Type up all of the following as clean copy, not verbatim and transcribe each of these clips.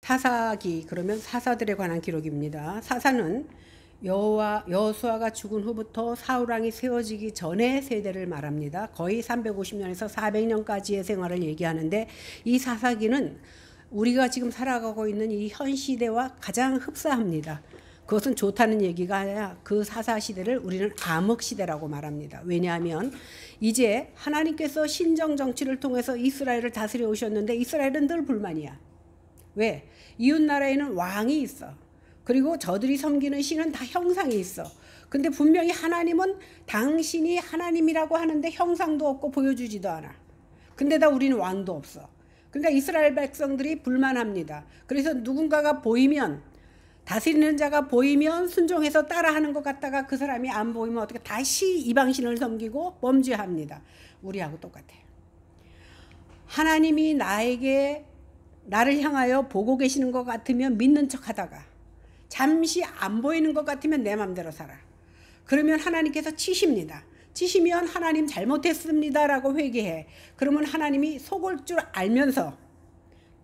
사사기 그러면 사사들에 관한 기록입니다. 사사는 여호수아가 죽은 후부터 사울왕이 세워지기 전의 세대를 말합니다. 거의 350년에서 400년까지의 생활을 얘기하는데 이 사사기는 우리가 지금 살아가고 있는 이 현 시대와 가장 흡사합니다. 그것은 좋다는 얘기가 아니라 그 사사 시대를 우리는 암흑 시대라고 말합니다. 왜냐하면 이제 하나님께서 신정 정치를 통해서 이스라엘을 다스려 오셨는데 이스라엘은 늘 불만이야. 왜? 이웃 나라에는 왕이 있어. 그리고 저들이 섬기는 신은 다 형상이 있어. 근데 분명히 하나님은 당신이 하나님이라고 하는데 형상도 없고 보여주지도 않아. 근데다 우리는 왕도 없어. 그러니까 이스라엘 백성들이 불만합니다. 그래서 누군가가 보이면, 다스리는 자가 보이면 순종해서 따라하는 것 같다가 그 사람이 안 보이면 어떻게 다시 이방신을 섬기고 범죄합니다. 우리하고 똑같아요. 하나님이 나를 향하여 보고 계시는 것 같으면 믿는 척 하다가 잠시 안 보이는 것 같으면 내 맘대로 살아. 그러면 하나님께서 치십니다. 치시면 하나님 잘못했습니다 라고 회개해. 그러면 하나님이 속을 줄 알면서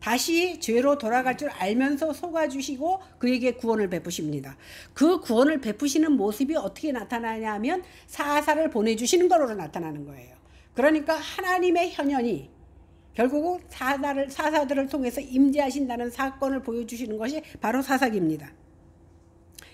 다시 죄로 돌아갈 줄 알면서 속아주시고 그에게 구원을 베푸십니다. 그 구원을 베푸시는 모습이 어떻게 나타나냐 하면 사사를 보내주시는 걸로 나타나는 거예요. 그러니까 하나님의 현현이 결국은 사사들을 통해서 임재하신다는 사건을 보여주시는 것이 바로 사사기입니다.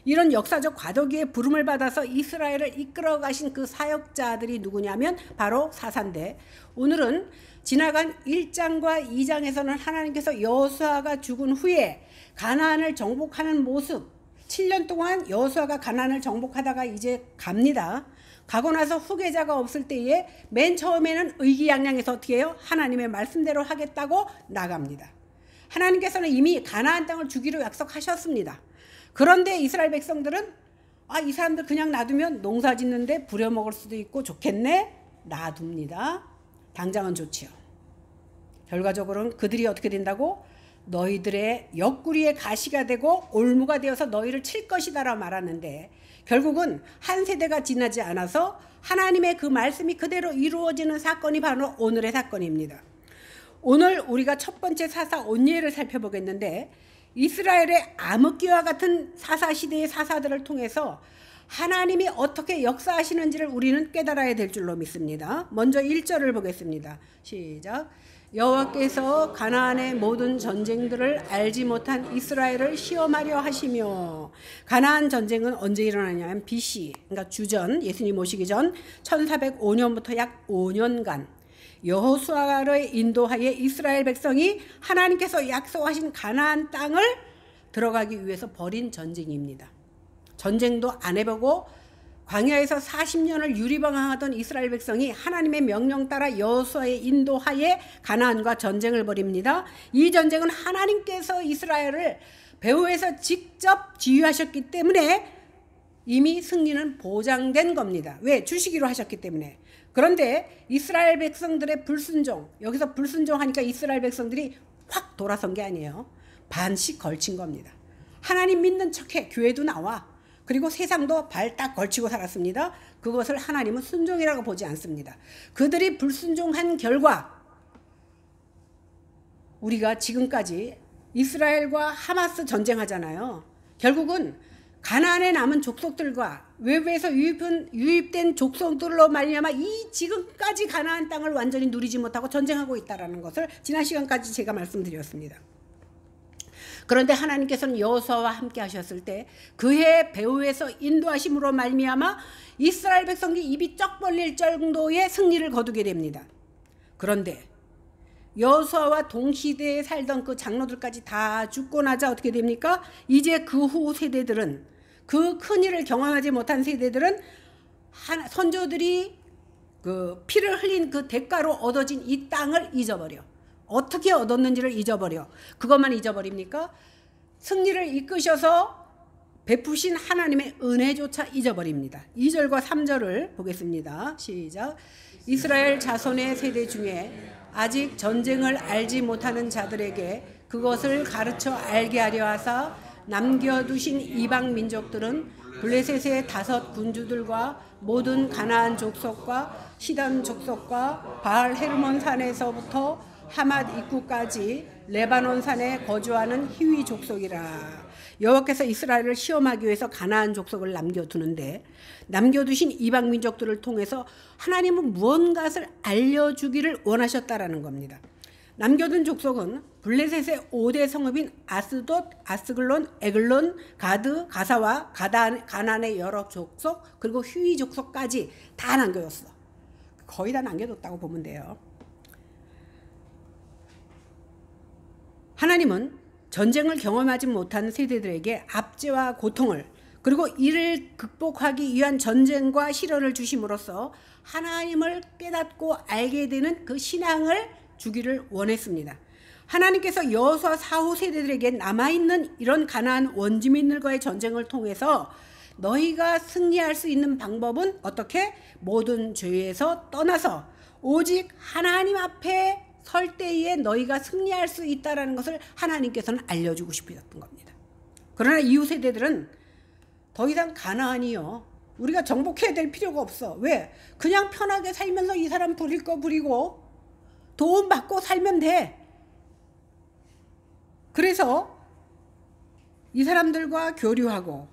이런 역사적 과도기에 부름을 받아서 이스라엘을 이끌어 가신 그 사역자들이 누구냐면 바로 사사인데, 오늘은 지나간 1장과 2장에서는 하나님께서 여호수아가 죽은 후에 가나안을 정복하는 모습, 7년 동안 여호수아가 가나안을 정복하다가 이제 갑니다. 가고 나서 후계자가 없을 때에 맨 처음에는 의기양양해서 어떻게 해요? 하나님의 말씀대로 하겠다고 나갑니다. 하나님께서는 이미 가나안 땅을 주기로 약속하셨습니다. 그런데 이스라엘 백성들은 이 사람들 그냥 놔두면 농사 짓는데 부려먹을 수도 있고 좋겠네? 놔둡니다. 당장은 좋지요. 결과적으로는 그들이 어떻게 된다고? 너희들의 옆구리에 가시가 되고 올무가 되어서 너희를 칠 것이다 라고 말하는데, 결국은 한 세대가 지나지 않아서 하나님의 그 말씀이 그대로 이루어지는 사건이 바로 오늘의 사건입니다. 오늘 우리가 첫 번째 사사 온니엘을 살펴보겠는데, 이스라엘의 암흑기와 같은 사사시대의 사사들을 통해서 하나님이 어떻게 역사하시는지를 우리는 깨달아야 될 줄로 믿습니다. 먼저 1절을 보겠습니다. 시작. 여호와께서 가나안의 모든 전쟁들을 알지 못한 이스라엘을 시험하려 하시며, 가나안 전쟁은 언제 일어나냐면 BC, 그러니까 주전, 예수님 오시기 전 1405년부터 약 5년간 여호수아를 인도하여 이스라엘 백성이 하나님께서 약속하신 가나안 땅을 들어가기 위해서 벌인 전쟁입니다. 전쟁도 안 해보고 광야에서 40년을 유리방황하던 이스라엘 백성이 하나님의 명령 따라 여호수아의 인도하에 가나안과 전쟁을 벌입니다. 이 전쟁은 하나님께서 이스라엘을 배후에서 직접 지휘하셨기 때문에 이미 승리는 보장된 겁니다. 왜? 주시기로 하셨기 때문에. 그런데 이스라엘 백성들의 불순종, 여기서 불순종하니까 이스라엘 백성들이 확 돌아선 게 아니에요. 반씩 걸친 겁니다. 하나님 믿는 척해. 교회도 나와. 그리고 세상도 발 딱 걸치고 살았습니다. 그것을 하나님은 순종이라고 보지 않습니다. 그들이 불순종한 결과 우리가 지금까지 이스라엘과 하마스 전쟁하잖아요. 결국은 가나안에 남은 족속들과 외부에서 유입된 족속들로 말미암아 이 지금까지 가나안 땅을 완전히 누리지 못하고 전쟁하고 있다는 것을 지난 시간까지 제가 말씀드렸습니다. 그런데 하나님께서는 여호수아와 함께 하셨을 때 그의 배후에서 인도하심으로 말미암아 이스라엘 백성이 입이 쩍 벌릴 정도의 승리를 거두게 됩니다. 그런데 여호수아와 동시대에 살던 그 장로들까지 다 죽고 나자 어떻게 됩니까? 이제 그 후 세대들은, 그 큰일을 경험하지 못한 세대들은 선조들이 그 피를 흘린 그 대가로 얻어진 이 땅을 잊어버려. 어떻게 얻었는지를 잊어버려. 그것만 잊어버립니까? 승리를 이끄셔서 베푸신 하나님의 은혜조차 잊어버립니다. 2절과 3절을 보겠습니다. 시작. 이스라엘 자손의 세대 중에 아직 전쟁을 알지 못하는 자들에게 그것을 가르쳐 알게 하려 하사 남겨두신 이방 민족들은 블레셋의 5 군주들과 모든 가나안 족속과 시단 족속과 바알 헤르몬 산에서부터 하맛 입구까지 레바논 산에 거주하는 히위 족속이라. 여호와께서 이스라엘을 시험하기 위해서 가나안 족속을 남겨두는데, 남겨두신 이방 민족들을 통해서 하나님은 무언가를 알려주기를 원하셨다라는 겁니다. 남겨둔 족속은 블레셋의 5대 성읍인 아스돗, 아스글론, 에글론, 가드, 가사와 가나안의 여러 족속, 그리고 휴이 족속까지 다 남겨뒀어. 거의 다 남겨뒀다고 보면 돼요. 하나님은 전쟁을 경험하지 못한 세대들에게 압제와 고통을, 그리고 이를 극복하기 위한 전쟁과 시련을 주심으로써 하나님을 깨닫고 알게 되는 그 신앙을 주기를 원했습니다. 하나님께서 여호수아 4호 세대들에게 남아있는 이런 가나안 원주민들과의 전쟁을 통해서 너희가 승리할 수 있는 방법은 어떻게? 모든 죄에서 떠나서 오직 하나님 앞에 설 때에 너희가 승리할 수 있다는 것을 하나님께서는 알려주고 싶으셨던 겁니다. 그러나 이후 세대들은 더 이상 가나안이요, 우리가 정복해야 될 필요가 없어. 왜? 그냥 편하게 살면서 이 사람 부릴 거 부리고 도움받고 살면 돼. 그래서 이 사람들과 교류하고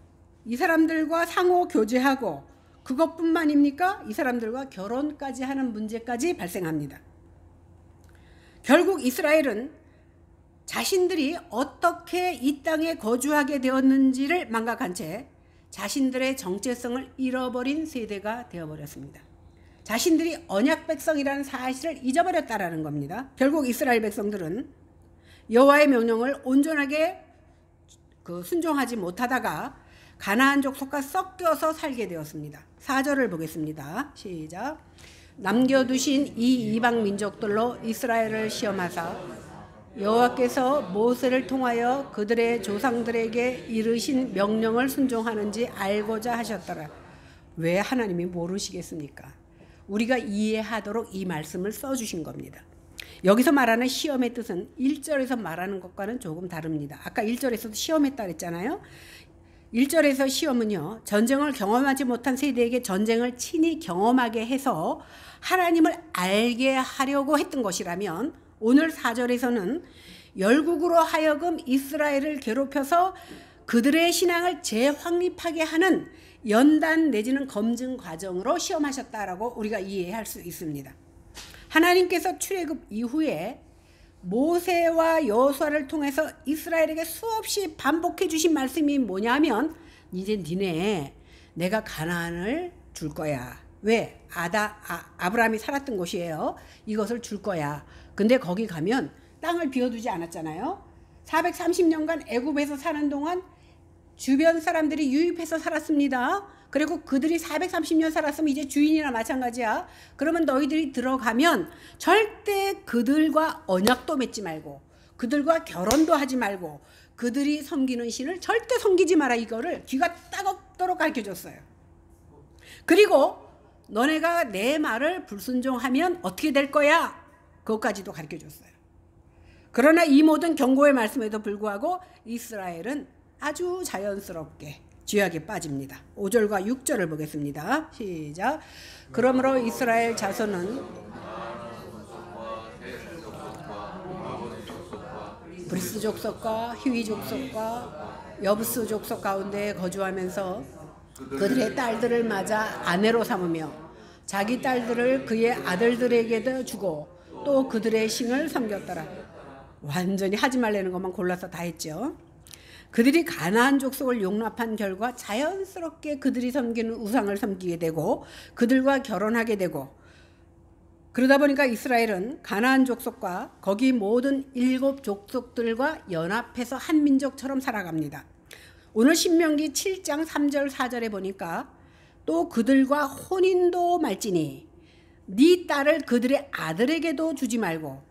이 사람들과 상호 교제하고 그것뿐만입니까? 이 사람들과 결혼까지 하는 문제까지 발생합니다. 결국 이스라엘은 자신들이 어떻게 이 땅에 거주하게 되었는지를 망각한 채 자신들의 정체성을 잃어버린 세대가 되어버렸습니다. 자신들이 언약 백성이라는 사실을 잊어버렸다라는 겁니다. 결국 이스라엘 백성들은 여호와의 명령을 온전하게 순종하지 못하다가 가나안 족속과 섞여서 살게 되었습니다. 4절을 보겠습니다. 시작. 남겨두신 이 이방 민족들로 이스라엘을 시험하사 여호와께서 모세를 통하여 그들의 조상들에게 이르신 명령을 순종하는지 알고자 하셨더라. 왜 하나님이 모르시겠습니까? 우리가 이해하도록 이 말씀을 써주신 겁니다. 여기서 말하는 시험의 뜻은 1절에서 말하는 것과는 조금 다릅니다. 아까 1절에서도 시험했다 그랬잖아요. 1절에서 시험은요, 전쟁을 경험하지 못한 세대에게 전쟁을 친히 경험하게 해서 하나님을 알게 하려고 했던 것이라면, 오늘 4절에서는 열국으로 하여금 이스라엘을 괴롭혀서 그들의 신앙을 재확립하게 하는 연단 내지는 검증 과정으로 시험하셨다라고 우리가 이해할 수 있습니다. 하나님께서 출애굽 이후에 모세와 여호수아를 통해서 이스라엘에게 수없이 반복해 주신 말씀이 뭐냐면, 이제 니네 내가 가나안을 줄 거야. 왜? 아브라함이 살았던 곳이에요. 이것을 줄 거야. 근데 거기 가면 땅을 비워두지 않았잖아요. 430년간 애굽에서 사는 동안 주변 사람들이 유입해서 살았습니다. 그리고 그들이 430년 살았으면 이제 주인이나 마찬가지야. 그러면 너희들이 들어가면 절대 그들과 언약도 맺지 말고 그들과 결혼도 하지 말고 그들이 섬기는 신을 절대 섬기지 마라. 이거를 귀가 따갑도록 가르쳐줬어요. 그리고 너네가 내 말을 불순종하면 어떻게 될 거야? 그것까지도 가르쳐줬어요. 그러나 이 모든 경고의 말씀에도 불구하고 이스라엘은 아주 자연스럽게 죄악에 빠집니다. 5절과 6절을 보겠습니다. 시작. 그러므로 이스라엘 자손은 브리스 족속과 히위 족속과 여부스 족속 가운데 거주하면서 그들의 딸들을 맞아 아내로 삼으며 자기 딸들을 그의 아들들에게도 주고 또 그들의 신을 섬겼더라. 완전히 하지 말라는 것만 골라서 다 했죠. 그들이 가나안 족속을 용납한 결과 자연스럽게 그들이 섬기는 우상을 섬기게 되고 그들과 결혼하게 되고, 그러다 보니까 이스라엘은 가나안 족속과 거기 모든 7 족속들과 연합해서 한 민족처럼 살아갑니다. 오늘 신명기 7장 3절 4절에 보니까 또 그들과 혼인도 말지니 네 딸을 그들의 아들에게도 주지 말고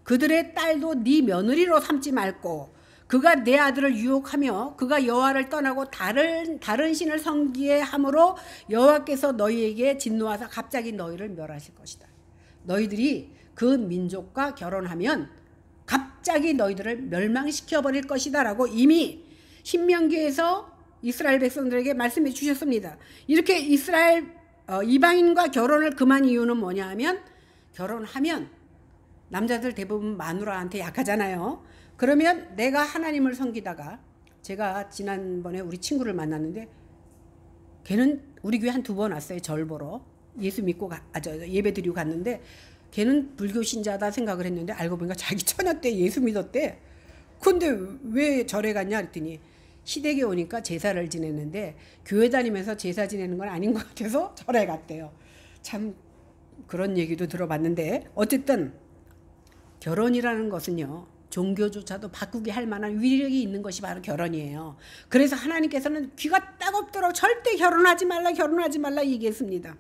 그들의 딸도 네 며느리로 삼지 말고 그가 내 아들을 유혹하며 그가 여호와를 떠나고 다른 신을 섬기게 함으로 여호와께서 너희에게 진노하사 갑자기 너희를 멸하실 것이다. 너희들이 그 민족과 결혼하면 갑자기 너희들을 멸망시켜 버릴 것이다 라고 이미 신명기에서 이스라엘 백성들에게 말씀해 주셨습니다. 이렇게 이스라엘 이방인과 결혼을 금한 이유는 뭐냐 하면, 결혼하면 남자들 대부분 마누라한테 약하잖아요. 그러면 내가 하나님을 섬기다가, 제가 지난번에 우리 친구를 만났는데 걔는 우리 교회 한 2번 왔어요. 절 보러. 예수 믿고 예배 드리고 갔는데 걔는 불교 신자다 생각을 했는데 알고 보니까 자기 처녀 때 예수 믿었대. 근데 왜 절에 갔냐 그랬더니 시댁에 오니까 제사를 지냈는데 교회 다니면서 제사 지내는 건 아닌 것 같아서 절에 갔대요. 참 그런 얘기도 들어봤는데, 어쨌든 결혼이라는 것은요, 종교조차도 바꾸게 할 만한 위력이 있는 것이 바로 결혼이에요. 그래서 하나님께서는 귀가 따갑도록 절대 결혼하지 말라 얘기했습니다.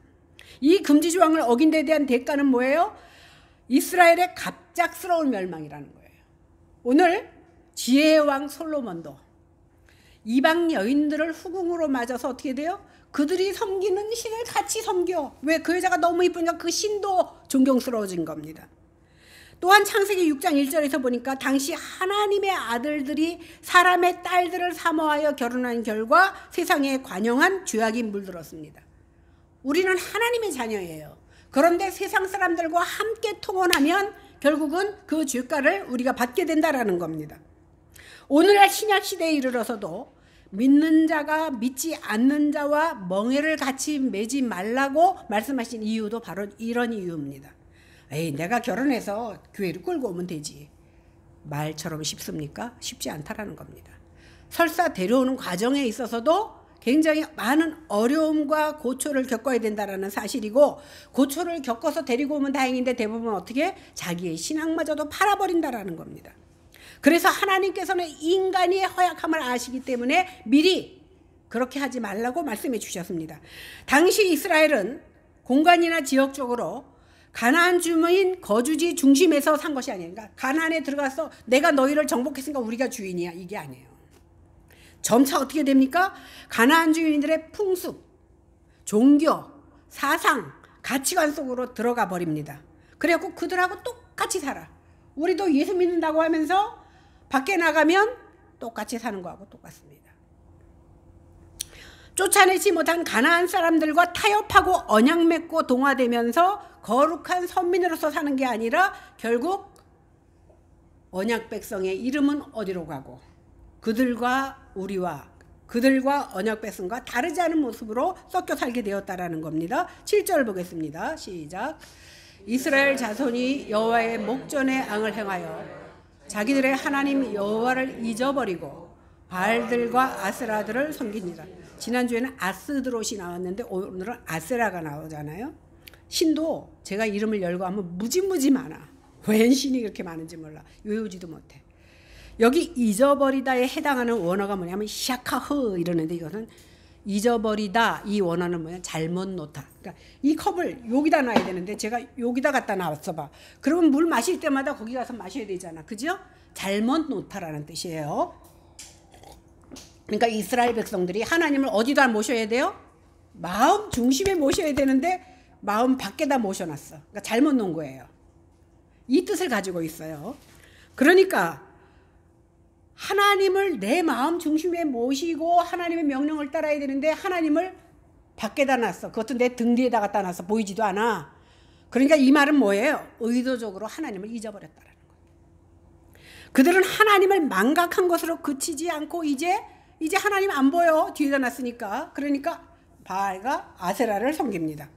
이 금지 조항을 어긴 데 대한 대가는 뭐예요? 이스라엘의 갑작스러운 멸망이라는 거예요. 오늘 지혜의 왕 솔로몬도 이방 여인들을 후궁으로 맞아서 어떻게 돼요? 그들이 섬기는 신을 같이 섬겨. 왜? 그 여자가 너무 이쁘니까 그 신도 존경스러워진 겁니다. 또한 창세기 6장 1절에서 보니까 당시 하나님의 아들들이 사람의 딸들을 사모하여 결혼한 결과 세상에 관영한 죄악이 물들었습니다. 우리는 하나님의 자녀예요. 그런데 세상 사람들과 함께 통혼하면 결국은 그 죄가를 우리가 받게 된다라는 겁니다. 오늘날 신약 시대에 이르러서도 믿는 자가 믿지 않는 자와 멍에를 같이 매지 말라고 말씀하신 이유도 바로 이런 이유입니다. 에이, 내가 결혼해서 교회를 끌고 오면 되지. 말처럼 쉽습니까? 쉽지 않다라는 겁니다. 설사 데려오는 과정에 있어서도 굉장히 많은 어려움과 고초를 겪어야 된다는 사실이고, 고초를 겪어서 데리고 오면 다행인데 대부분 어떻게? 자기의 신앙마저도 팔아버린다라는 겁니다. 그래서 하나님께서는 인간의 허약함을 아시기 때문에 미리 그렇게 하지 말라고 말씀해 주셨습니다. 당시 이스라엘은 공간이나 지역적으로 가나안 주민 거주지 중심에서 산 것이 아니에요. 그러니까 가나안에 들어가서 내가 너희를 정복했으니까 우리가 주인이야, 이게 아니에요. 점차 어떻게 됩니까? 가나안 주민들의 풍습, 종교, 사상, 가치관 속으로 들어가 버립니다. 그래갖고 그들하고 똑같이 살아. 우리도 예수 믿는다고 하면서 밖에 나가면 똑같이 사는 거하고 똑같습니다. 쫓아내지 못한 가나안 사람들과 타협하고 언약 맺고 동화되면서 거룩한 선민으로서 사는 게 아니라 결국 언약 백성의 이름은 어디로 가고 그들과 언약 백성과 다르지 않은 모습으로 섞여 살게 되었다라는 겁니다. 7절 보겠습니다. 시작. 이스라엘 자손이 여호와의 목전에 앙을 행하여 자기들의 하나님 여호와를 잊어버리고 바알들과 아세라들을 섬기니라. 지난주에는 아스드롯이 나왔는데 오늘은 아세라가 나오잖아요. 신도 제가 이름을 열고 하면 무지무지 많아. 웬 신이 그렇게 많은지 몰라. 외우지도 못해. 여기 잊어버리다에 해당하는 원어가 뭐냐면 샤카흐 이러는데, 이것은 잊어버리다, 이 원어는 뭐냐, 잘못 놓다. 그러니까 이 컵을 여기다 놔야 되는데 제가 여기다 갖다 놨어 봐. 그러면 물 마실 때마다 거기 가서 마셔야 되잖아. 그죠? 잘못 놓다라는 뜻이에요. 그러니까 이스라엘 백성들이 하나님을 어디다 모셔야 돼요? 마음 중심에 모셔야 되는데 마음 밖에다 모셔놨어. 그러니까 잘못 놓은 거예요. 이 뜻을 가지고 있어요. 그러니까 하나님을 내 마음 중심에 모시고 하나님의 명령을 따라야 되는데 하나님을 밖에다 놨어. 그것도 내 등 뒤에다 갖다 놨어. 보이지도 않아. 그러니까 이 말은 뭐예요? 의도적으로 하나님을 잊어버렸다라는 거예요. 그들은 하나님을 망각한 것으로 그치지 않고 이제 하나님 안 보여. 뒤에다 놨으니까. 그러니까 바알과 아세라를 섬깁니다.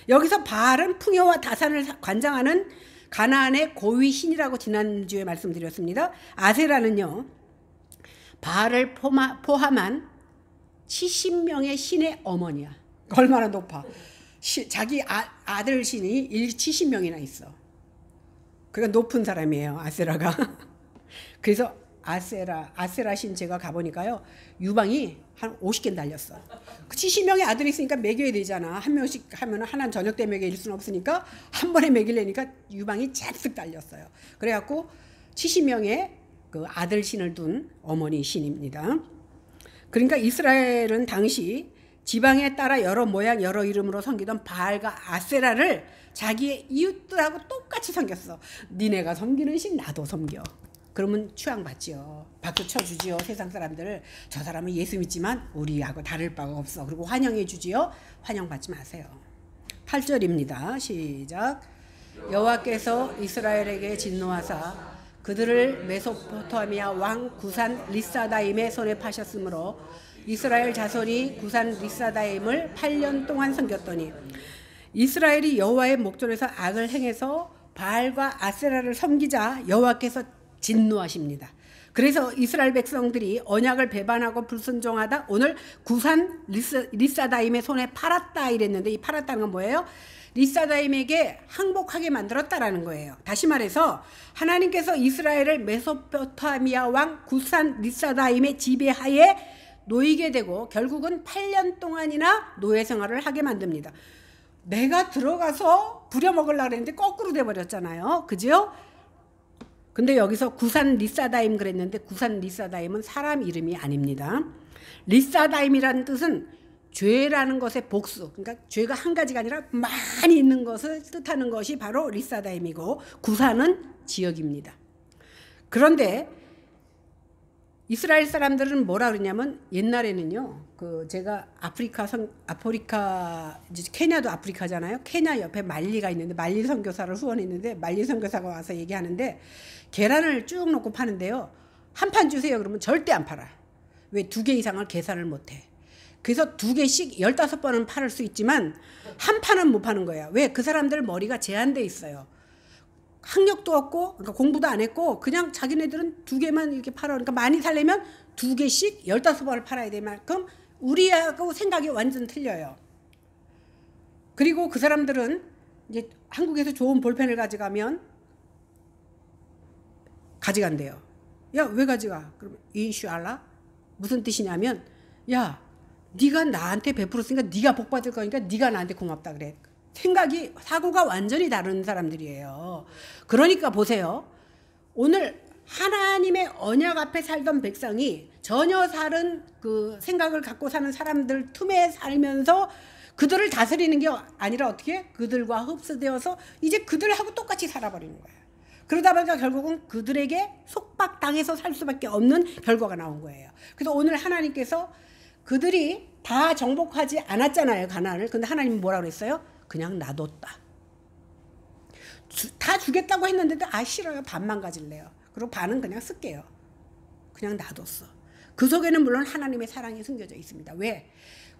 여기서 바알은 풍요와 다산을 관장하는 가나안의 고위 신이라고 지난주에 말씀드렸습니다. 아세라는요, 바알을 포함한 70명의 신의 어머니야. 얼마나 높아. 자기 아들 신이 70명이나 있어. 그러니까 높은 사람이에요, 아세라가. 그래서 아세라 신 제가 가보니까요, 유방이 한 50개 달렸어. 70명의 아들이 있으니까 먹여야 되잖아. 한 명씩 하면 하나는 저녁 때 먹일 수는 없으니까 한 번에 먹이려니까 유방이 쫙쓱 달렸어요. 그래갖고 70명의 그 아들 신을 둔 어머니 신입니다. 그러니까 이스라엘은 당시 지방에 따라 여러 모양 여러 이름으로 섬기던 바알과 아세라를 자기의 이웃들하고 똑같이 섬겼어. 니네가 섬기는 신 나도 섬겨. 그러면 추앙받지요. 박수 쳐주지요. 세상 사람들. 저 사람은 예수 믿지만 우리하고 다를 바가 없어. 그리고 환영해 주지요. 환영받지 마세요. 8절입니다. 시작. 여호와께서 이스라엘에게 진노하사 그들을 메소포타미아 왕 구산 리사다임의 손에 파셨으므로 이스라엘 자손이 구산 리사다임을 8년 동안 섬겼더니 이스라엘이 여호와의 목전에서 악을 행해서 바알과 아세라를 섬기자 여호와께서 진노하십니다. 그래서 이스라엘 백성들이 언약을 배반하고 불순종하다 오늘 구산 리사다임의 손에 팔았다 이랬는데, 이 팔았다는 건 뭐예요? 리사다임에게 항복하게 만들었다라는 거예요. 다시 말해서 하나님께서 이스라엘을 메소포타미아 왕 구산 리사다임의 지배하에 놓이게 되고 결국은 8년 동안이나 노예 생활을 하게 만듭니다. 내가 들어가서 부려먹으려고 했는데 거꾸로 돼버렸잖아요. 그죠? 근데 여기서 구산 리사다임 그랬는데 구산 리사다임은 사람 이름이 아닙니다. 리사다임이라는 뜻은 죄라는 것의 복수, 그러니까 죄가 한 가지가 아니라 많이 있는 것을 뜻하는 것이 바로 리사다임이고 아프리카는 지역입니다. 그런데 이스라엘 사람들은 뭐라 그러냐면 옛날에는요, 제가 아프리카 케냐도 아프리카잖아요. 케냐 옆에 말리가 있는데 말리 선교사를 후원했는데 말리 선교사가 와서 얘기하는데 계란을 쭉 놓고 파는데요. 한 판 주세요 그러면 절대 안 팔아. 왜? 2개 이상을 계산을 못해. 그래서 2개씩 15번은 팔을 수 있지만 한 판은 못 파는 거야. 왜? 그 사람들 머리가 제한돼 있어요. 학력도 없고, 그러니까 공부도 안 했고, 그냥 자기네들은 2개만 이렇게 팔아. 그러니까 많이 살려면 2개씩 15번을 팔아야 될 만큼 우리하고 생각이 완전 틀려요. 그리고 그 사람들은 이제 한국에서 좋은 볼펜을 가져가면 가져간대요. 야, 왜 가져가? 그러면 인슈알라? 무슨 뜻이냐면, 야, 네가 나한테 베풀었으니까 네가 복 받을 거니까 네가 나한테 고맙다 그래. 사고가 완전히 다른 사람들이에요. 그러니까 보세요. 오늘 하나님의 언약 앞에 살던 백성이 전혀 다른 그 생각을 갖고 사는 사람들 틈에 살면서 그들을 다스리는 게 아니라 어떻게? 그들과 흡수되어서 이제 그들하고 똑같이 살아버리는 거예요. 그러다 보니까 결국은 그들에게 속박당해서 살 수밖에 없는 결과가 나온 거예요. 그래서 오늘 하나님께서 그들이 다 정복하지 않았잖아요, 가나안을. 근데 하나님은 뭐라 그랬어요? 그냥 놔뒀다. 다 주겠다고 했는데도 싫어요. 반만 가질래요. 그리고 반은 그냥 쓸게요. 그냥 놔뒀어. 그 속에는 물론 하나님의 사랑이 숨겨져 있습니다. 왜?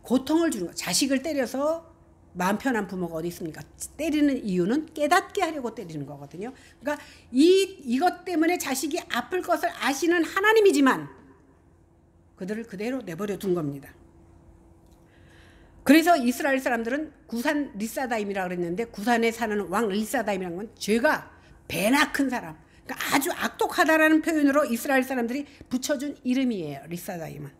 고통을 주는 거. 자식을 때려서 마음 편한 부모가 어디 있습니까? 때리는 이유는 깨닫게 하려고 때리는 거거든요. 그러니까 이것 때문에 자식이 아플 것을 아시는 하나님이지만 그들을 그대로 내버려 둔 겁니다. 그래서 이스라엘 사람들은 구산 리사다임이라고 그랬는데, 구산에 사는 왕 리사다임이라는 건 죄가 배나 큰 사람, 그러니까 아주 악독하다라는 표현으로 이스라엘 사람들이 붙여준 이름이에요. 리사다임은.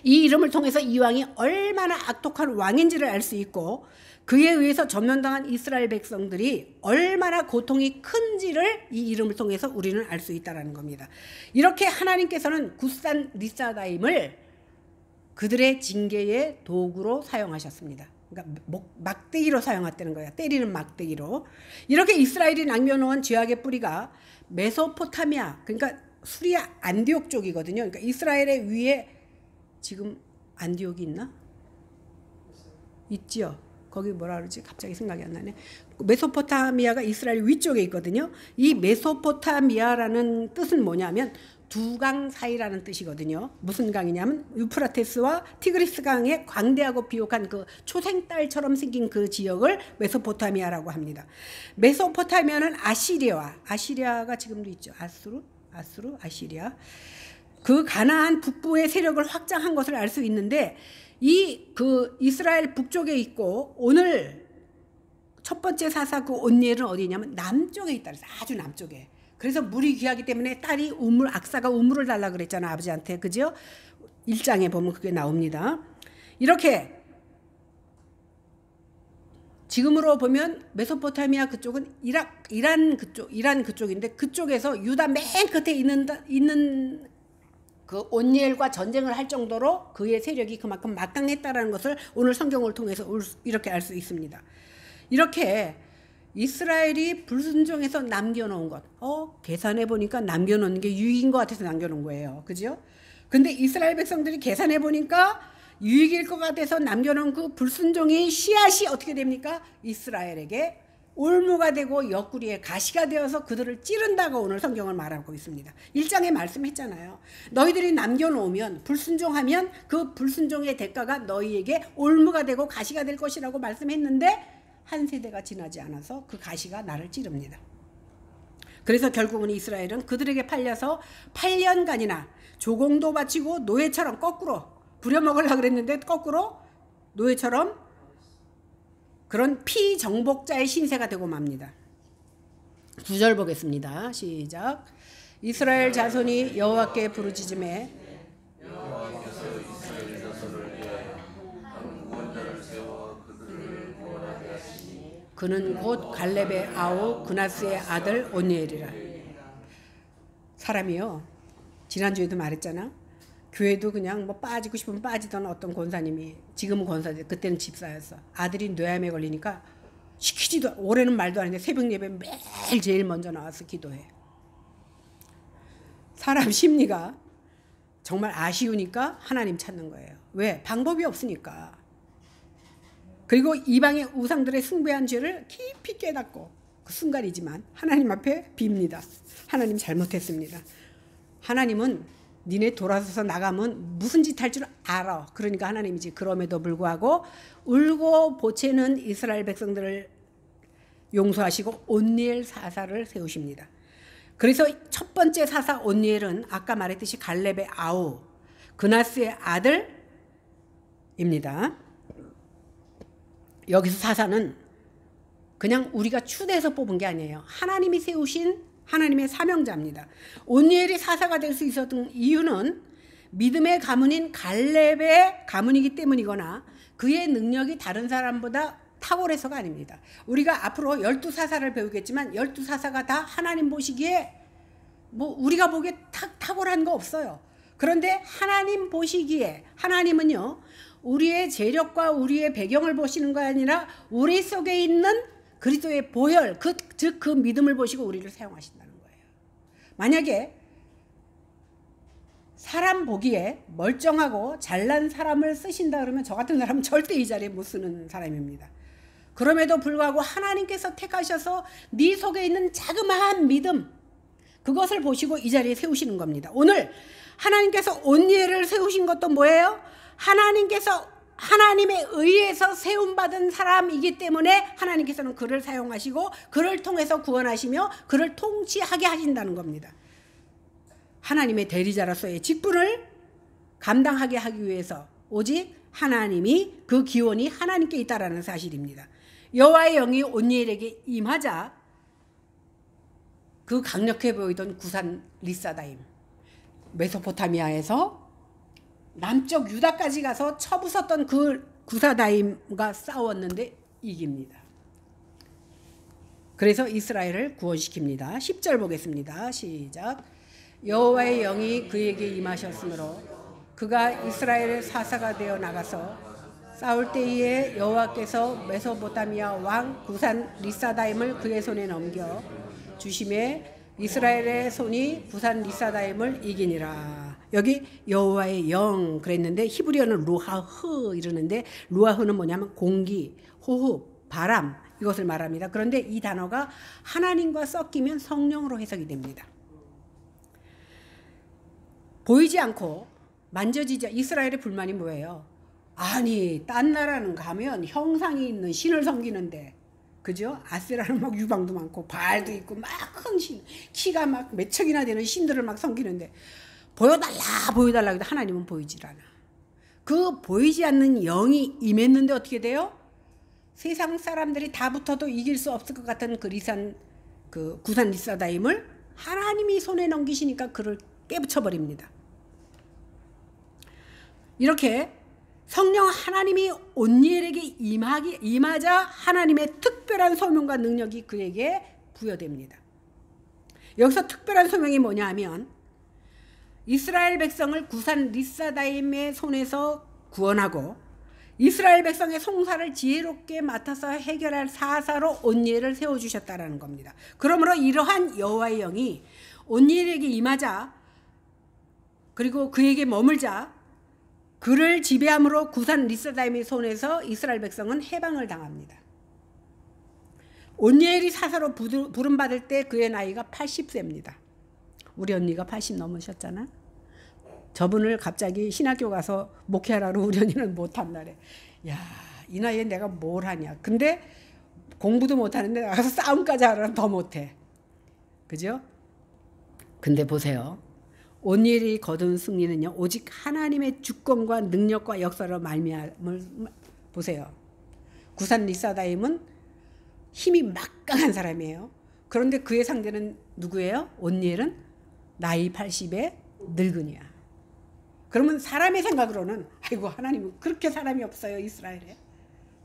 이 이름을 통해서 이 왕이 얼마나 악독한 왕인지를 알 수 있고, 그에 의해서 점령당한 이스라엘 백성들이 얼마나 고통이 큰지를 이 이름을 통해서 우리는 알 수 있다는 겁니다. 이렇게 하나님께서는 구산 리사다임을 그들의 징계의 도구로 사용하셨습니다. 그러니까 막대기로 사용했다는 거예요. 때리는 막대기로. 이렇게 이스라엘이 남겨놓은 죄악의 뿌리가 메소포타미아, 그러니까 수리아 안디옥 쪽이거든요. 그러니까 이스라엘의 위에 지금 안디옥이 있나? 있지요. 거기 뭐라 그러지? 갑자기 생각이 안 나네. 메소포타미아가 이스라엘 위쪽에 있거든요. 이 메소포타미아라는 뜻은 뭐냐면 두강 사이라는 뜻이거든요. 무슨 강이냐면 유프라테스와 티그리스 강의 광대하고 비옥한 그 초생딸처럼 생긴 그 지역을 메소포타미아라고 합니다. 메소포타미아는 아시리아가 지금도 있죠. 아시리아. 그 가나안 북부의 세력을 확장한 것을 알 수 있는데, 그 이스라엘 북쪽에 있고 오늘 첫 번째 사사 그 온니엘은 어디냐면 남쪽에 있다 그래서 아주 남쪽에. 그래서 물이 귀하기 때문에 딸이 악사가 우물을 달라 그랬잖아, 아버지한테. 그죠? 1장에 보면 그게 나옵니다. 이렇게 지금으로 보면 메소포타미아 그쪽은 이란 그쪽인데, 그쪽에서 유다 맨 끝에 있는 그 온니엘과 전쟁을 할 정도로 그의 세력이 그만큼 막강했다라는 것을 오늘 성경을 통해서 이렇게 알 수 있습니다. 이렇게 이스라엘이 불순종해서 남겨놓은 것, 계산해 보니까 남겨놓은 게 유익인 것 같아서 남겨놓은 거예요. 그죠? 근데 이스라엘 백성들이 계산해 보니까 유익일 것 같아서 남겨놓은 그 불순종의 씨앗이 어떻게 됩니까? 이스라엘에게 올무가 되고 옆구리에 가시가 되어서 그들을 찌른다고 오늘 성경을 말하고 있습니다. 1장에 말씀했잖아요. 너희들이 남겨놓으면 불순종하면 그 불순종의 대가가 너희에게 올무가 되고 가시가 될 것이라고 말씀했는데 한 세대가 지나지 않아서 그 가시가 나를 찌릅니다. 그래서 결국은 이스라엘은 그들에게 팔려서 8년간이나 조공도 바치고 노예처럼 거꾸로 부려먹으려고 그랬는데 거꾸로 노예처럼 그런 피정복자의 신세가 되고 맙니다. 9절 보겠습니다. 시작. 이스라엘 자손이 여호와께 부르짖음에 그는 곧 갈렙의 아우 그나스의 아들 온니엘이라. 사람이요, 지난주에도 말했잖아. 교회도 그냥 뭐 빠지고 싶으면 빠지던 어떤 권사님이, 지금은 권사지, 그때는 집사였어. 아들이 뇌암에 걸리니까 시키지도, 올해는 말도 안 했는데 새벽 예배 매일 제일 먼저 나와서 기도해. 사람 심리가 정말 아쉬우니까 하나님 찾는 거예요. 왜? 방법이 없으니까. 그리고 이방의 우상들의 숭배한 죄를 깊이 깨닫고 그 순간이지만 하나님 앞에 빕니다. 하나님 잘못했습니다. 하나님은 니네 돌아서서 나가면 무슨 짓 할 줄 알아. 그러니까 하나님이지. 그럼에도 불구하고 울고 보채는 이스라엘 백성들을 용서하시고 온니엘 사사를 세우십니다. 그래서 첫 번째 사사 온니엘은 아까 말했듯이 갈렙의 아우 그나스의 아들입니다. 여기서 사사는 그냥 우리가 추대해서 뽑은 게 아니에요. 하나님이 세우신 하나님의 사명자입니다. 온니엘이 사사가 될 수 있었던 이유는 믿음의 가문인 갈렙의 가문이기 때문이거나 그의 능력이 다른 사람보다 탁월해서가 아닙니다. 우리가 앞으로 12사사를 배우겠지만 12사사가 다 하나님 보시기에 뭐 우리가 보기에 탁월한 거 없어요. 그런데 하나님 보시기에 하나님은요, 우리의 재력과 우리의 배경을 보시는 거 아니라 우리 속에 있는 그리스도의 보혈, 즉 그 믿음을 보시고 우리를 사용하신다는 거예요. 만약에 사람 보기에 멀쩡하고 잘난 사람을 쓰신다 그러면 저 같은 사람은 절대 이 자리에 못 쓰는 사람입니다. 그럼에도 불구하고 하나님께서 택하셔서 네 속에 있는 자그마한 믿음, 그것을 보시고 이 자리에 세우시는 겁니다. 오늘 하나님께서 온니엘을 세우신 것도 뭐예요? 하나님께서 하나님에 의해서 세움받은 사람이기 때문에 하나님께서는 그를 사용하시고 그를 통해서 구원하시며 그를 통치하게 하신다는 겁니다. 하나님의 대리자로서의 직분을 감당하게 하기 위해서 오직 하나님이, 그 기원이 하나님께 있다라는 사실입니다. 여호와의 영이 온니엘에게 임하자 그 강력해 보이던 구산 리사다임, 메소포타미아에서 남쪽 유다까지 가서 쳐부섰던 그 구사다임과 싸웠는데 이깁니다. 그래서 이스라엘을 구원시킵니다. 10절 보겠습니다. 시작. 여호와의 영이 그에게 임하셨으므로 그가 이스라엘의 사사가 되어 나가서 싸울 때에 여호와께서 메소포타미아 왕 구산 리사다임을 그의 손에 넘겨 주심에 이스라엘의 손이 구산 리사다임을 이기니라. 여기 여호와의 영 그랬는데 히브리어는 루하흐 이러는데 루하흐는 뭐냐면 공기, 호흡, 바람 이것을 말합니다. 그런데 이 단어가 하나님과 섞이면 성령으로 해석이 됩니다. 보이지 않고 만져지지, 이스라엘의 불만이 뭐예요? 아니 딴 나라는 가면 형상이 있는 신을 섬기는데, 그죠? 아세라는 막 유방도 많고 바알도 있고 막 큰 신, 키가 막 몇 척이나 되는 신들을 막 섬기는데 보여달라 해도 하나님은 보이질 않아. 그 보이지 않는 영이 임했는데 어떻게 돼요? 세상 사람들이 다 붙어도 이길 수 없을 것 같은 그 구산 리사다임을 하나님이 손에 넘기시니까 그를 깨부쳐버립니다. 이렇게 성령 하나님이 온니엘에게 임하자 하나님의 특별한 소명과 능력이 그에게 부여됩니다. 여기서 특별한 소명이 뭐냐 하면 이스라엘 백성을 구산 리사다임의 손에서 구원하고 이스라엘 백성의 송사를 지혜롭게 맡아서 해결할 사사로 온니엘을 세워주셨다는 겁니다. 그러므로 이러한 여호와의 영이 온니엘에게 임하자, 그리고 그에게 머물자 그를 지배함으로 구산 리사다임의 손에서 이스라엘 백성은 해방을 당합니다. 온니엘이 사사로 부름받을 때 그의 나이가 80세입니다. 우리 언니가 80 넘으셨잖아. 저분을 갑자기 신학교 가서 목회하라고 우리 언니는 못한다래. 야, 이 나이에 내가 뭘 하냐. 근데 공부도 못하는데 나가서 싸움까지 하라면 더 못해. 그죠? 근데 보세요. 온니엘이 거둔 승리는요, 오직 하나님의 주권과 능력과 역사로 말미암을 보세요. 구산 리사다임은 힘이 막강한 사람이에요. 그런데 그의 상대는 누구예요? 온니엘은 나이 80의 늙은이야. 그러면 사람의 생각으로는 아이고 하나님은 그렇게 사람이 없어요 이스라엘에.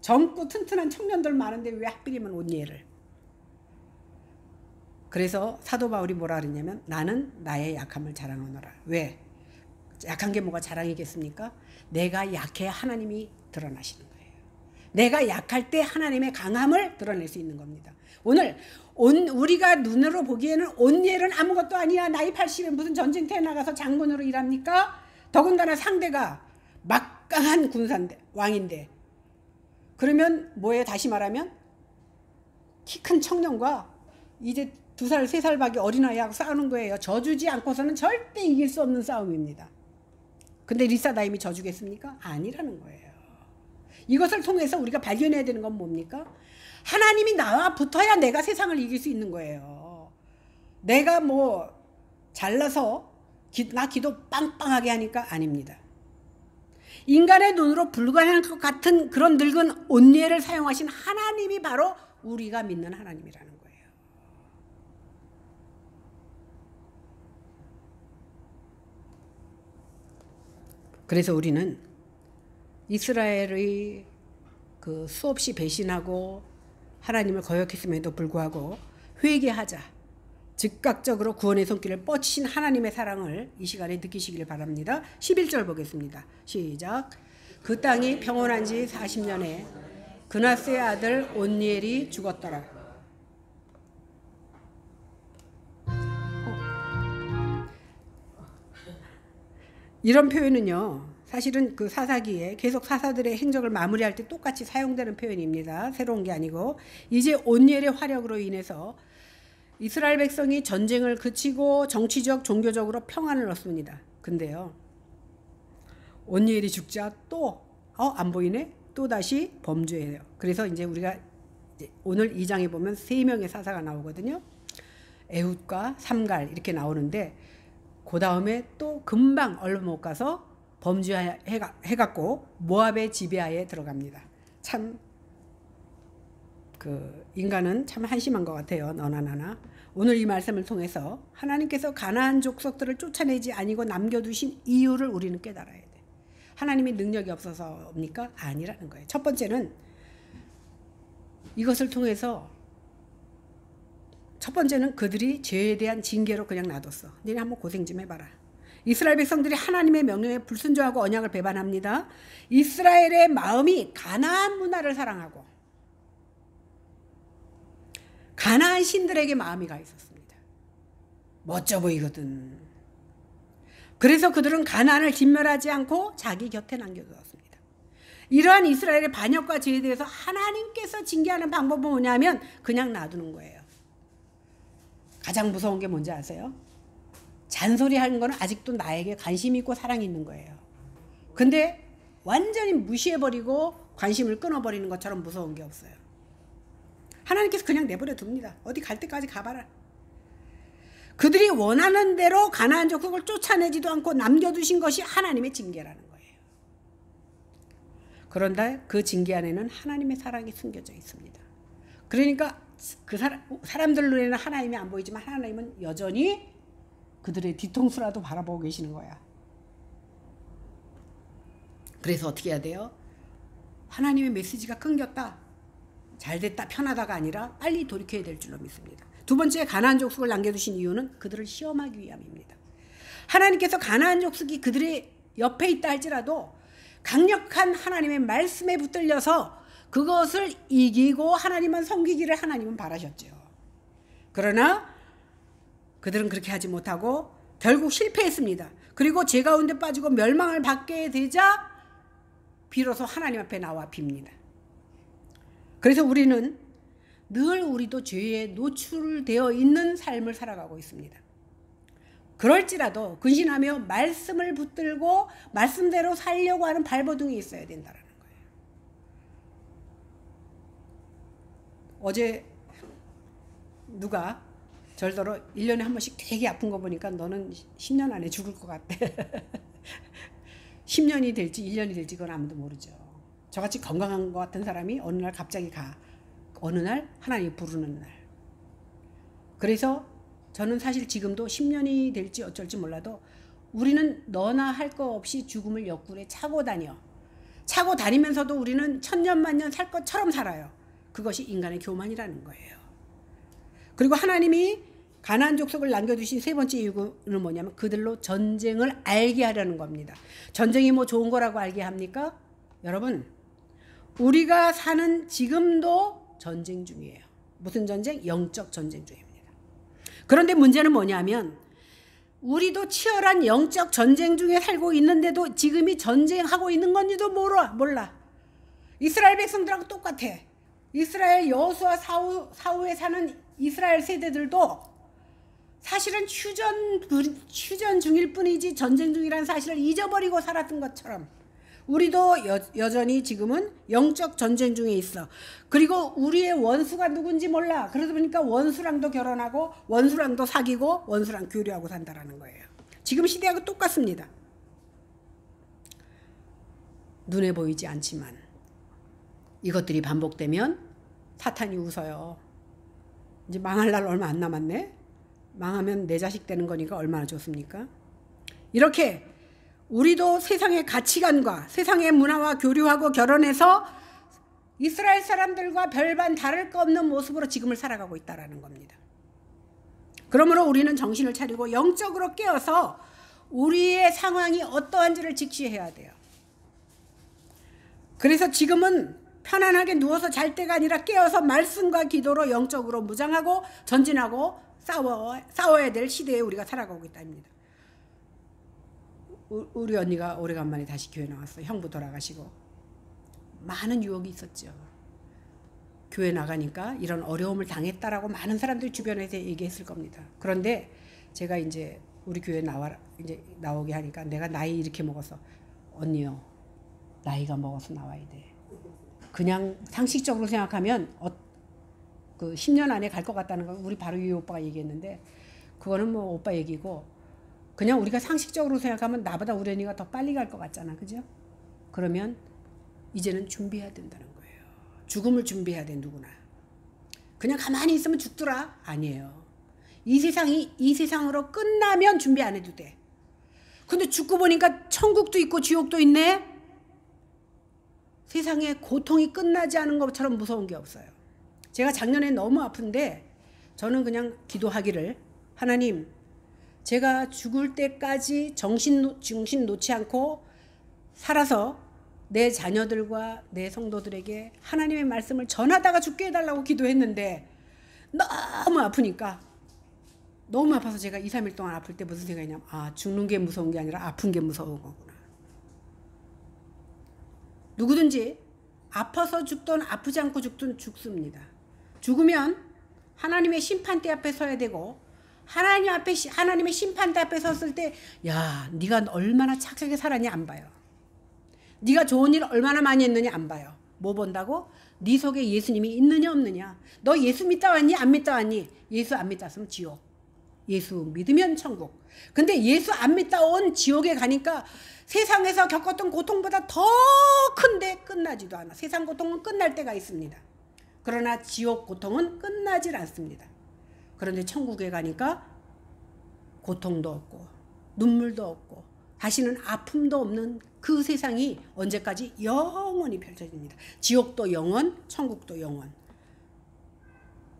젊고 튼튼한 청년들 많은데 왜 하필이면 온니엘을. 그래서 사도 바울이 뭐라 그랬냐면 나는 나의 약함을 자랑하노라. 왜? 약한 게 뭐가 자랑이겠습니까? 내가 약해야 하나님이 드러나시는 거예요. 내가 약할 때 하나님의 강함을 드러낼 수 있는 겁니다. 오늘 우리가 눈으로 보기에는 온니엘은 아무것도 아니야. 나이 80에 무슨 전쟁터에 나가서 장군으로 일합니까? 더군다나 상대가 막강한 군사인데 왕인데. 그러면 뭐예요? 다시 말하면 키 큰 청년과 이제 2살, 3살밖에 어린아이하고 싸우는 거예요. 져주지 않고서는 절대 이길 수 없는 싸움입니다. 근데 리사다임이 져주겠습니까? 아니라는 거예요. 이것을 통해서 우리가 발견해야 되는 건 뭡니까? 하나님이 나와 붙어야 내가 세상을 이길 수 있는 거예요. 내가 뭐 잘나서 나 기도 빵빵하게 하니까 아닙니다. 인간의 눈으로 불가능할 것 같은 그런 늙은 온니엘을 사용하신 하나님이 바로 우리가 믿는 하나님이라는 거예요. 그래서 우리는 이스라엘의 그 수없이 배신하고 하나님을 거역했음에도 불구하고 회개하자. 즉각적으로 구원의 손길을 뻗치신 하나님의 사랑을 이 시간에 느끼시길 바랍니다. 11절 보겠습니다. 시작. 그 땅이 평온한 지 40년에 그나스의 아들 온니엘이 죽었더라. 이런 표현은요, 사실은 그 사사기에 계속 사사들의 행적을 마무리할 때 똑같이 사용되는 표현입니다. 새로운 게 아니고, 이제 온니엘의 활약으로 인해서 이스라엘 백성이 전쟁을 그치고 정치적, 종교적으로 평안을 얻습니다. 근데요, 온니엘이 죽자 또 안 보이네? 또 다시 범죄해요. 그래서 이제 우리가 오늘 2장에 보면 3명의 사사가 나오거든요. 에훗과 삼갈 이렇게 나오는데 그 다음에 또 금방 얼마 못 가서 범죄해갖고 모압의 지배하에 들어갑니다. 참 그 인간은 참 한심한 것 같아요. 너나 나나. 오늘 이 말씀을 통해서 하나님께서 가나안 족속들을 쫓아내지 아니고 남겨두신 이유를 우리는 깨달아야 돼. 하나님이 능력이 없어서입니까? 아니라는 거예요. 첫 번째는 이것을 통해서 첫 번째는 그들이 죄에 대한 징계로 그냥 놔뒀어. 너네 한번 고생 좀 해봐라. 이스라엘 백성들이 하나님의 명령에 불순종하고 언약을 배반합니다. 이스라엘의 마음이 가나안 문화를 사랑하고 가나안 신들에게 마음이 가 있었습니다. 멋져 보이거든. 그래서 그들은 가나안을 진멸하지 않고 자기 곁에 남겨두었습니다. 이러한 이스라엘의 반역과 죄에 대해서 하나님께서 징계하는 방법은 뭐냐면 그냥 놔두는 거예요. 가장 무서운 게 뭔지 아세요? 잔소리하는 거는 아직도 나에게 관심 있고 사랑이 있는 거예요. 근데 완전히 무시해버리고 관심을 끊어버리는 것처럼 무서운 게 없어요. 하나님께서 그냥 내버려 둡니다. 어디 갈 때까지 가봐라. 그들이 원하는 대로 가나안 족속을 쫓아내지도 않고 남겨두신 것이 하나님의 징계라는 거예요. 그런데 그 징계 안에는 하나님의 사랑이 숨겨져 있습니다. 그러니까 그 사람들 눈에는 하나님이 안 보이지만 하나님은 여전히 그들의 뒤통수라도 바라보고 계시는 거야. 그래서 어떻게 해야 돼요? 하나님의 메시지가 끊겼다, 잘됐다, 편하다가 아니라 빨리 돌이켜야 될 줄로 믿습니다. 두 번째, 가나안 족속을 남겨두신 이유는 그들을 시험하기 위함입니다. 하나님께서 가나안 족속이 그들의 옆에 있다 할지라도 강력한 하나님의 말씀에 붙들려서 그것을 이기고 하나님만 섬기기를 하나님은 바라셨죠. 그러나 그들은 그렇게 하지 못하고 결국 실패했습니다. 그리고 죄 가운데 빠지고 멸망을 받게 되자 비로소 하나님 앞에 나와 빕니다. 그래서 우리는 늘 우리도 죄에 노출되어 있는 삶을 살아가고 있습니다. 그럴지라도 근신하며 말씀을 붙들고 말씀대로 살려고 하는 발버둥이 있어야 된다는 거예요. 어제 누가 절더러 1년에 한 번씩 되게 아픈 거 보니까 너는 10년 안에 죽을 것 같대. 10년이 될지 1년이 될지 그건 아무도 모르죠. 저같이 건강한 것 같은 사람이 어느 날 갑자기 가. 어느 날 하나님 부르는 날. 그래서 저는 사실 지금도 10년이 될지 어쩔지 몰라도 우리는 너나 할 거 없이 죽음을 옆구리에 차고 다녀. 차고 다니면서도 우리는 천년만년 살 것처럼 살아요. 그것이 인간의 교만이라는 거예요. 그리고 하나님이 가나안 족속을 남겨두신 세 번째 이유는 뭐냐면 그들로 전쟁을 알게 하려는 겁니다. 전쟁이 뭐 좋은 거라고 알게 합니까? 여러분, 우리가 사는 지금도 전쟁 중이에요. 무슨 전쟁? 영적 전쟁 중입니다. 그런데 문제는 뭐냐면 우리도 치열한 영적 전쟁 중에 살고 있는데도 지금이 전쟁하고 있는 건지도 몰라. 이스라엘 백성들하고 똑같아. 이스라엘 여호수아 사후에 사는 이스라엘 세대들도 사실은 휴전 중일 뿐이지 전쟁 중이라는 사실을 잊어버리고 살았던 것처럼 우리도 여전히 지금은 영적 전쟁 중에 있어. 그리고 우리의 원수가 누군지 몰라. 그러다 보니까 원수랑도 결혼하고 원수랑도 사귀고 원수랑 교류하고 산다라는 거예요. 지금 시대하고 똑같습니다. 눈에 보이지 않지만 이것들이 반복되면 사탄이 웃어요. 이제 망할 날 얼마 안 남았네. 망하면 내 자식 되는 거니까 얼마나 좋습니까? 이렇게 우리도 세상의 가치관과 세상의 문화와 교류하고 결혼해서 이스라엘 사람들과 별반 다를 거 없는 모습으로 지금을 살아가고 있다는 겁니다. 그러므로 우리는 정신을 차리고 영적으로 깨어서 우리의 상황이 어떠한지를 직시해야 돼요. 그래서 지금은 편안하게 누워서 잘 때가 아니라 깨어서 말씀과 기도로 영적으로 무장하고 전진하고 싸워야 될 시대에 우리가 살아가고 있답니다. 우리 언니가 오래간만에 다시 교회 나왔어요. 형부 돌아가시고 많은 유혹이 있었죠. 교회 나가니까 이런 어려움을 당했다라고 많은 사람들이 주변에서 얘기했을 겁니다. 그런데 제가 이제 우리 교회 이제 나오게 하니까 내가 나이 이렇게 먹어서 언니요, 나이가 먹어서 나와야 돼. 그냥 상식적으로 생각하면 그 10년 안에 갈 것 같다는 거 우리 바로 이 오빠가 얘기했는데 그거는 뭐 오빠 얘기고 그냥 우리가 상식적으로 생각하면 나보다 우리 언니가 더 빨리 갈 것 같잖아. 그죠? 그러면 이제는 준비해야 된다는 거예요. 죽음을 준비해야 돼, 누구나. 그냥 가만히 있으면 죽더라? 아니에요. 이 세상으로 끝나면 준비 안 해도 돼. 근데 죽고 보니까 천국도 있고 지옥도 있네? 세상에 고통이 끝나지 않은 것처럼 무서운 게 없어요. 제가 작년에 너무 아픈데 저는 그냥 기도하기를 하나님, 제가 죽을 때까지 정신 놓지 않고 살아서 내 자녀들과 내 성도들에게 하나님의 말씀을 전하다가 죽게 해달라고 기도했는데 너무 아프니까 너무 아파서 제가 2, 3일 동안 아플 때 무슨 생각이냐면 죽는 게 무서운 게 아니라 아픈 게 무서운 거구나. 누구든지 아파서 죽든 아프지 않고 죽든 죽습니다. 죽으면 하나님의 심판대 앞에 서야 되고 하나님의 심판대 앞에 섰을 때 야, 네가 얼마나 착하게 살았냐 안 봐요. 네가 좋은 일 얼마나 많이 했느냐 안 봐요. 뭐 본다고? 네 속에 예수님이 있느냐 없느냐. 너 예수 믿다 왔니? 안 믿다 왔니? 예수 안 믿다 왔으면 지옥. 예수 믿으면 천국. 근데 예수 안 믿다 온 지옥에 가니까 세상에서 겪었던 고통보다 더 큰데 끝나지도 않아. 세상 고통은 끝날 때가 있습니다. 그러나 지옥 고통은 끝나질 않습니다. 그런데 천국에 가니까 고통도 없고 눈물도 없고 다시는 아픔도 없는 그 세상이 언제까지 영원히 펼쳐집니다. 지옥도 영원, 천국도 영원.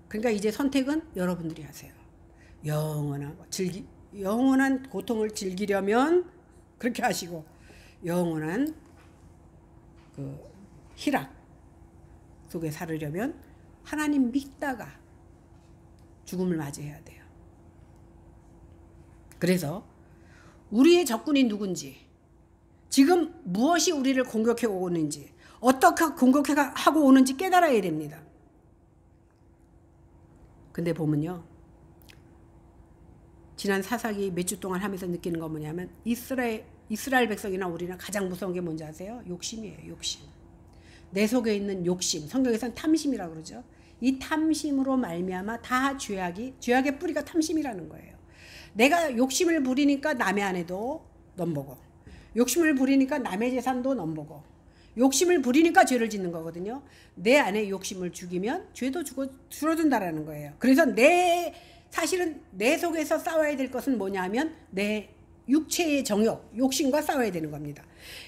그러니까 이제 선택은 여러분들이 하세요. 영원한 고통을 즐기려면 그렇게 하시고 영원한 그 희락 속에 살으려면 하나님 믿다가 죽음을 맞이해야 돼요. 그래서 우리의 적군이 누군지, 지금 무엇이 우리를 공격해 오는지, 어떻게 공격하고 오는지 깨달아야 됩니다. 근데 보면요, 지난 사사기 몇 주 동안 하면서 느끼는 건 뭐냐면 이스라엘 백성이나 우리는 가장 무서운 게 뭔지 아세요? 욕심이에요. 욕심. 내 속에 있는 욕심. 성경에서는 탐심이라고 그러죠. 이 탐심으로 말미암아 다 죄악의 뿌리가 탐심이라는 거예요. 내가 욕심을 부리니까 남의 아내도 넘보고, 욕심을 부리니까 남의 재산도 넘보고, 욕심을 부리니까 죄를 짓는 거거든요. 내 안에 욕심을 죽이면 죄도 줄어든다라는 거예요. 그래서 사실은 내 속에서 싸워야 될 것은 뭐냐 하면 내 육체의 정욕, 욕심과 싸워야 되는 겁니다.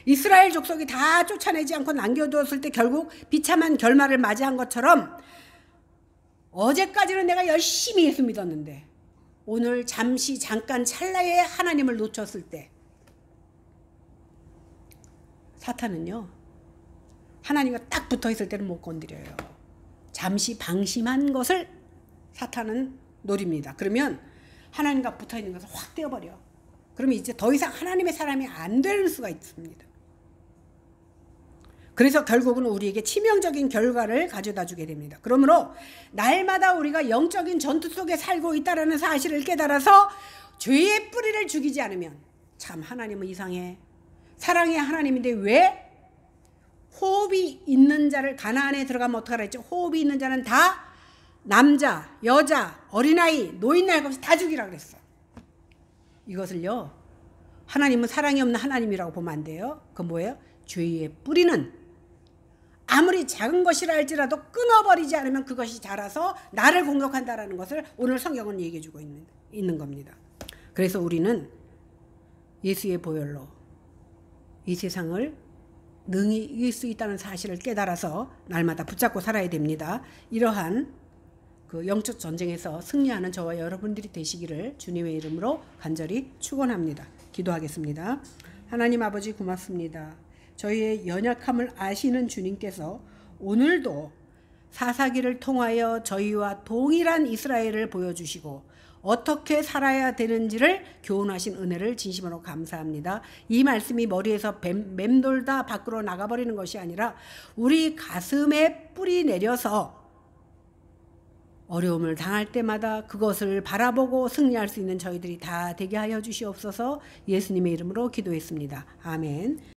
이스라엘 족속이 다 쫓아내지 않고 남겨두었을 때 결국 비참한 결말을 맞이한 것처럼, 어제까지는 내가 열심히 예수 믿었는데 오늘 잠깐 찰나에 하나님을 놓쳤을 때, 사탄은요, 하나님과 딱 붙어있을 때는 못 건드려요. 잠시 방심한 것을 사탄은 노립니다. 그러면 하나님과 붙어있는 것을 확 떼어버려. 그러면 이제 더 이상 하나님의 사람이 안 될 수가 있습니다. 그래서 결국은 우리에게 치명적인 결과를 가져다 주게 됩니다. 그러므로 날마다 우리가 영적인 전투 속에 살고 있다는 사실을 깨달아서 죄의 뿌리를 죽이지 않으면, 참 하나님은 이상해. 사랑의 하나님인데 왜 호흡이 있는 자를, 가나안에 들어가면 어떡하라 했죠? 호흡이 있는 자는 다 남자, 여자, 어린아이, 노인 날 것 없이 다 죽이라 그랬어. 이것을요, 하나님은 사랑이 없는 하나님이라고 보면 안 돼요. 그건 뭐예요? 죄의 뿌리는 아무리 작은 것이라 할지라도 끊어버리지 않으면 그것이 자라서 나를 공격한다라는 것을 오늘 성경은 얘기해 주고 있는 겁니다. 그래서 우리는 예수의 보혈로 이 세상을 능히 이길 수 있다는 사실을 깨달아서 날마다 붙잡고 살아야 됩니다. 이러한 그 영적 전쟁에서 승리하는 저와 여러분들이 되시기를 주님의 이름으로 간절히 축원합니다. 기도하겠습니다. 하나님 아버지 고맙습니다. 저희의 연약함을 아시는 주님께서 오늘도 사사기를 통하여 저희와 동일한 이스라엘을 보여주시고 어떻게 살아야 되는지를 교훈하신 은혜를 진심으로 감사합니다. 이 말씀이 머리에서 맴돌다 밖으로 나가버리는 것이 아니라 우리 가슴에 뿌리 내려서 어려움을 당할 때마다 그것을 바라보고 승리할 수 있는 저희들이 다 되게 하여 주시옵소서. 예수님의 이름으로 기도했습니다. 아멘.